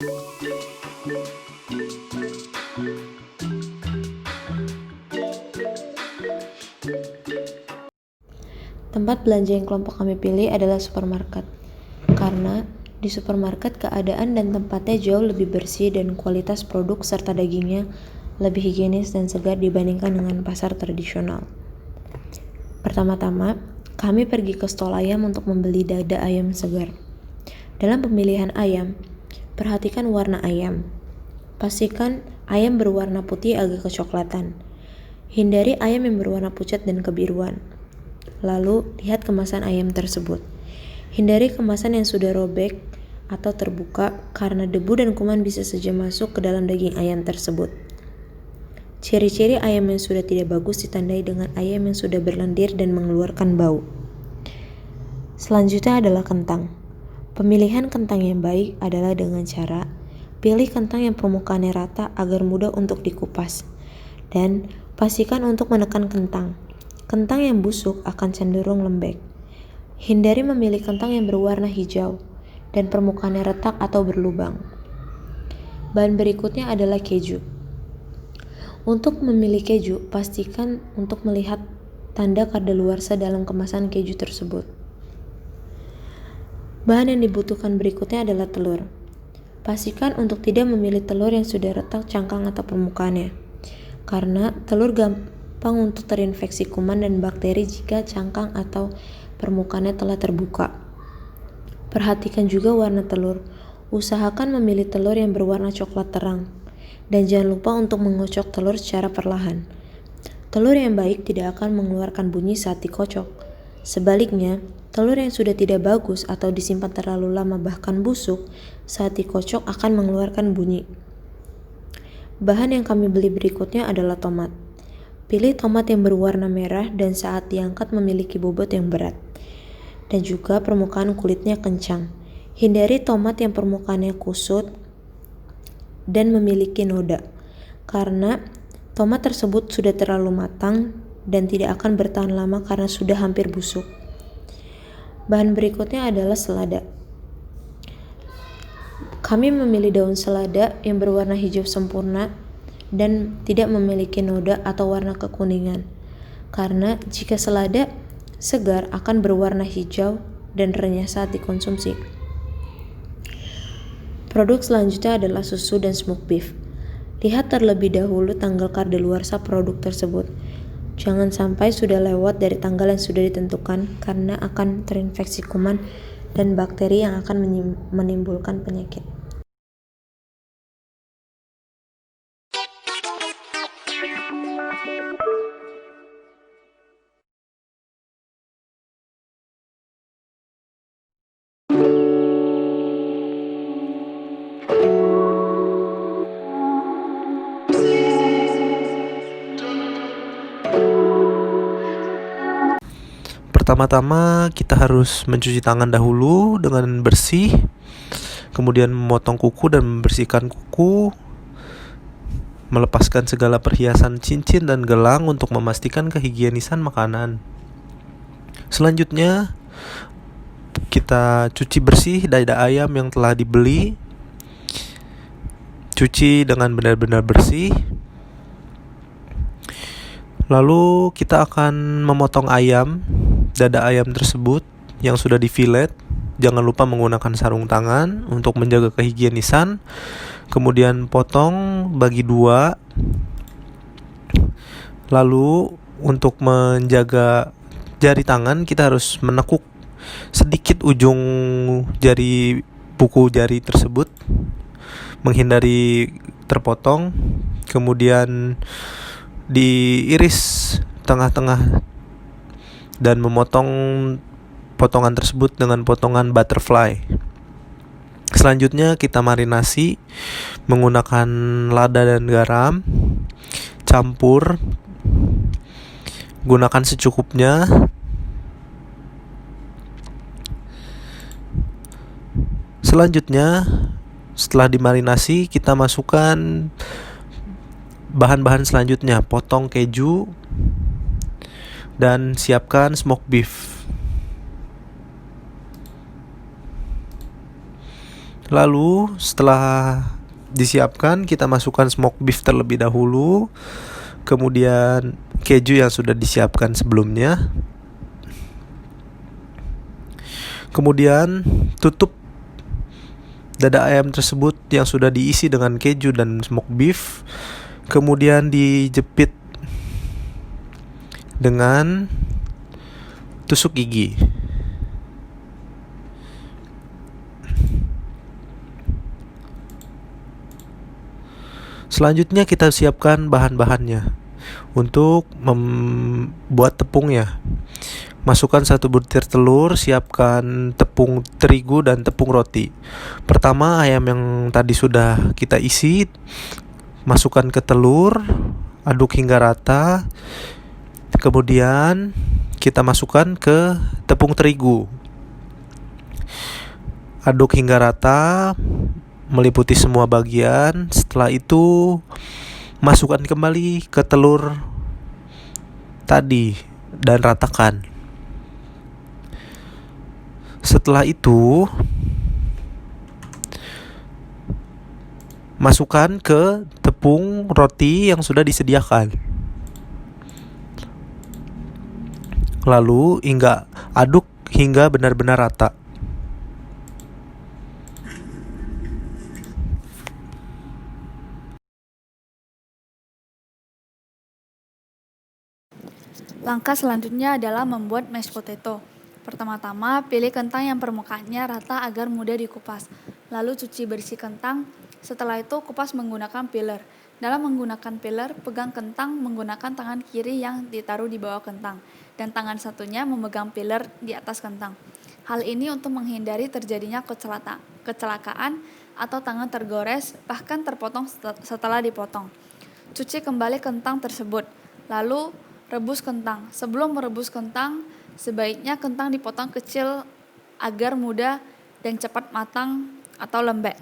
Tempat belanja yang kelompok kami pilih adalah supermarket, karena di supermarket keadaan dan tempatnya jauh lebih bersih dan kualitas produk serta dagingnya lebih higienis dan segar dibandingkan dengan pasar tradisional. Pertama-tama, kami pergi ke stol ayam untuk membeli dada ayam segar. Dalam pemilihan ayam, perhatikan warna ayam. Pastikan ayam berwarna putih agak kecoklatan. Hindari ayam yang berwarna pucat dan kebiruan. Lalu, lihat kemasan ayam tersebut. Hindari kemasan yang sudah robek atau terbuka karena debu dan kuman bisa saja masuk ke dalam daging ayam tersebut. Ciri-ciri ayam yang sudah tidak bagus ditandai dengan ayam yang sudah berlendir dan mengeluarkan bau. Selanjutnya adalah kentang. Pemilihan kentang yang baik adalah dengan cara pilih kentang yang permukaannya rata agar mudah untuk dikupas. Dan pastikan untuk menekan kentang. Kentang yang busuk akan cenderung lembek. Hindari memilih kentang yang berwarna hijau dan permukaannya retak atau berlubang. Bahan berikutnya adalah keju. Untuk memilih keju, pastikan untuk melihat tanda kadaluarsa dalam kemasan keju tersebut. Bahan yang dibutuhkan berikutnya adalah telur. Pastikan untuk tidak memilih telur yang sudah retak cangkang atau permukaannya, karena telur gampang untuk terinfeksi kuman dan bakteri jika cangkang atau permukaannya telah terbuka. Perhatikan juga warna telur. Usahakan memilih telur yang berwarna coklat terang. Dan jangan lupa untuk mengocok telur secara perlahan. Telur yang baik tidak akan mengeluarkan bunyi saat dikocok. Sebaliknya, telur yang sudah tidak bagus atau disimpan terlalu lama bahkan busuk, saat dikocok akan mengeluarkan bunyi. Bahan yang kami beli berikutnya adalah tomat. Pilih tomat yang berwarna merah dan saat diangkat memiliki bobot yang berat. Dan juga permukaan kulitnya kencang. Hindari tomat yang permukaannya kusut dan memiliki noda, karena tomat tersebut sudah terlalu matang dan tidak akan bertahan lama karena sudah hampir busuk. Bahan berikutnya adalah selada. Kami memilih daun selada yang berwarna hijau sempurna dan tidak memiliki noda atau warna kekuningan, karena jika selada segar akan berwarna hijau dan renyah saat dikonsumsi. Produk selanjutnya adalah susu dan smoked beef. Lihat terlebih dahulu tanggal kadaluarsa produk tersebut. Jangan sampai sudah lewat dari tanggal yang sudah ditentukan karena akan terinfeksi kuman dan bakteri yang akan menimbulkan penyakit. Pertama-tama kita harus mencuci tangan dahulu dengan bersih, kemudian memotong kuku dan membersihkan kuku, melepaskan segala perhiasan cincin dan gelang untuk memastikan kehigienisan makanan. Selanjutnya kita cuci bersih dada ayam yang telah dibeli. Cuci dengan benar-benar bersih. Lalu kita akan memotong dada ayam tersebut yang sudah di-fillet. Jangan lupa menggunakan sarung tangan untuk menjaga kehigienisan. Kemudian potong bagi 2. Lalu untuk menjaga jari tangan kita harus menekuk sedikit ujung jari buku jari tersebut, menghindari terpotong. Kemudian diiris tengah-tengah dan memotong potongan tersebut dengan potongan butterfly. Selanjutnya kita marinasi menggunakan lada dan garam. Campur, gunakan secukupnya. Selanjutnya, setelah dimarinasi, kita masukkan bahan-bahan selanjutnya. Potong keju dan siapkan smoked beef. Lalu setelah disiapkan, kita masukkan smoked beef terlebih dahulu, kemudian keju yang sudah disiapkan sebelumnya. Kemudian tutup dada ayam tersebut yang sudah diisi dengan keju dan smoked beef. Kemudian dijepit dengan tusuk gigi. Selanjutnya kita siapkan bahan-bahannya. Untuk membuat tepungnya, masukkan 1 butir telur, siapkan tepung terigu dan tepung roti. Pertama, ayam yang tadi sudah kita isi masukkan ke telur, aduk hingga rata. Kemudian kita masukkan ke tepung terigu, aduk hingga rata, meliputi semua bagian. Setelah itu masukkan kembali ke telur tadi dan ratakan. Setelah itu masukkan ke tepung roti yang sudah disediakan. Lalu aduk hingga benar-benar rata. Langkah selanjutnya adalah membuat mashed potato. Pertama-tama, pilih kentang yang permukaannya rata agar mudah dikupas. Lalu cuci bersih kentang. Setelah itu kupas menggunakan peeler. Dalam menggunakan peeler, pegang kentang menggunakan tangan kiri yang ditaruh di bawah kentang, dan tangan satunya memegang peeler di atas kentang. Hal ini untuk menghindari terjadinya kecelakaan atau tangan tergores, bahkan terpotong setelah dipotong. Cuci kembali kentang tersebut. Lalu rebus kentang. Sebelum merebus kentang, sebaiknya kentang dipotong kecil agar mudah dan cepat matang atau lembek.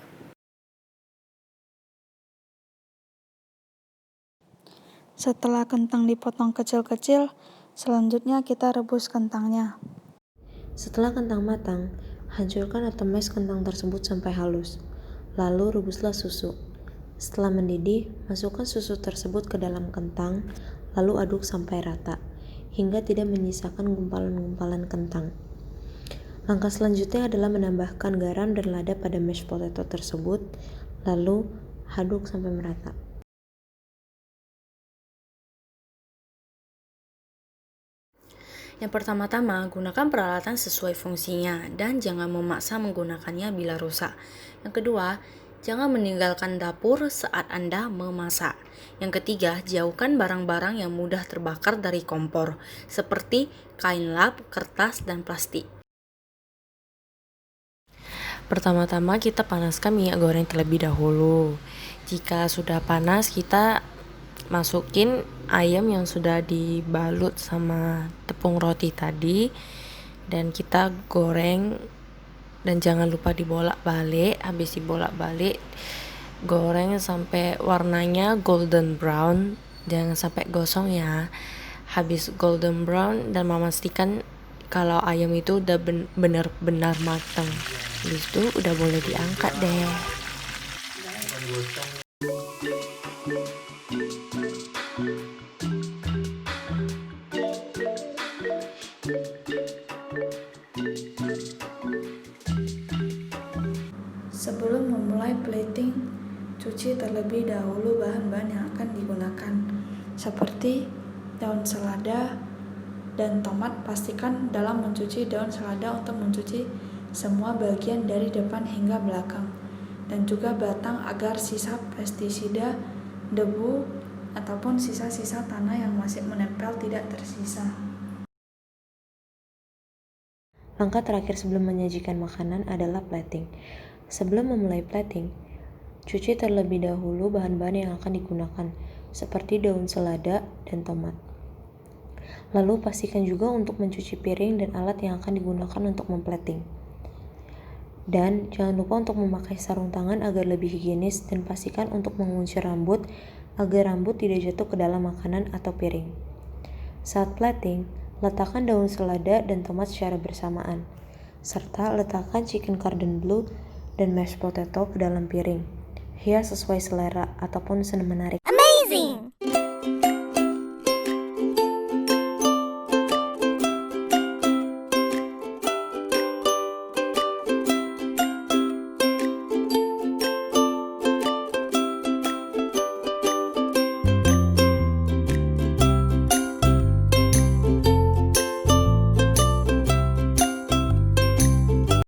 Setelah kentang dipotong kecil-kecil, selanjutnya kita rebus kentangnya. Setelah kentang matang, hancurkan atau mash kentang tersebut sampai halus. Lalu rebuslah susu. Setelah mendidih, masukkan susu tersebut ke dalam kentang, lalu aduk sampai rata, hingga tidak menyisakan gumpalan-gumpalan kentang. Langkah selanjutnya adalah menambahkan garam dan lada pada mashed potato tersebut, lalu aduk sampai merata. Yang pertama-tama, gunakan peralatan sesuai fungsinya dan jangan memaksa menggunakannya bila rusak. Yang kedua, jangan meninggalkan dapur saat Anda memasak. Yang ketiga, jauhkan barang-barang yang mudah terbakar dari kompor, seperti kain lap, kertas, dan plastik. Pertama-tama kita panaskan minyak goreng terlebih dahulu. Jika sudah panas, kita masukin ayam yang sudah dibalut sama tepung roti tadi, dan kita goreng. Dan jangan lupa dibolak-balik. Habis dibolak-balik, goreng sampai warnanya golden brown, jangan sampai gosong ya. Habis golden brown, dan memastikan kalau ayam itu udah benar-benar matang. Habis itu udah boleh diangkat deh. Sebelum memulai plating, cuci terlebih dahulu bahan-bahan yang akan digunakan, seperti daun selada dan tomat. Pastikan dalam mencuci daun selada untuk mencuci semua bagian dari depan hingga belakang, dan juga batang agar sisa pestisida, debu, ataupun sisa-sisa tanah yang masih menempel tidak tersisa. Langkah terakhir sebelum menyajikan makanan adalah plating. Sebelum memulai plating, cuci terlebih dahulu bahan-bahan yang akan digunakan, seperti daun selada dan tomat. Lalu pastikan juga untuk mencuci piring dan alat yang akan digunakan untuk memplating. Dan jangan lupa untuk memakai sarung tangan agar lebih higienis, dan pastikan untuk mengunci rambut agar rambut tidak jatuh ke dalam makanan atau piring. Saat plating, letakkan daun selada dan tomat secara bersamaan, serta letakkan chicken cordon bleu dan mashed potato ke dalam piring. Hias sesuai selera ataupun menarik. Amazing!